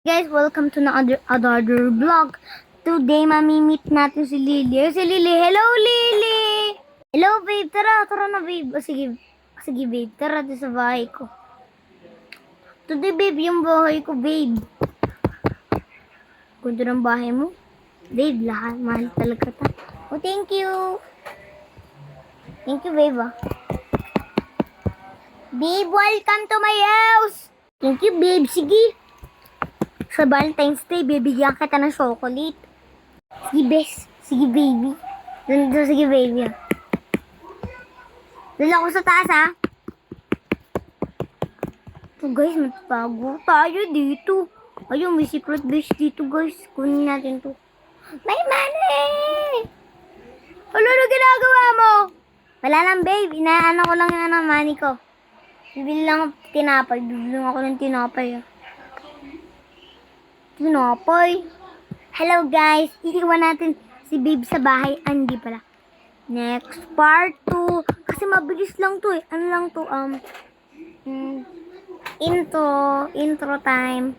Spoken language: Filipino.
Guys, welcome to another vlog. Today, mamimit natin si Lily. Si Lily, hello Lily! Hello babe, tara na babe. Sige babe, tara doon sa bahay ko. Today babe, yung bahay ko babe. Ganda ng bahay mo. Babe, lahat, mahal talaga ta. Oh, thank you. Thank you babe ah. Babe, welcome to my house. Thank you babe, sige. Sa Valentine's Day, bibigyan kita ng chocolate. Sige, bes. Sige, baby. Sige, baby. Doon ako sa taas, ha? So, guys, matatago tayo dito. Ayun, may secret base dito, guys. Kunin natin to. May money! Ano ginagawa mo? Wala lang, babe. Inaano ko lang yung money ko. Bibili lang ako tinapay. Bibili lang ako ng tinapay, ha? Tinapay. Hello guys, iiwan natin si babe sa bahay. Hindi pala. Next part 2. Kasi mabilis lang to eh. Ano lang to? Intro time.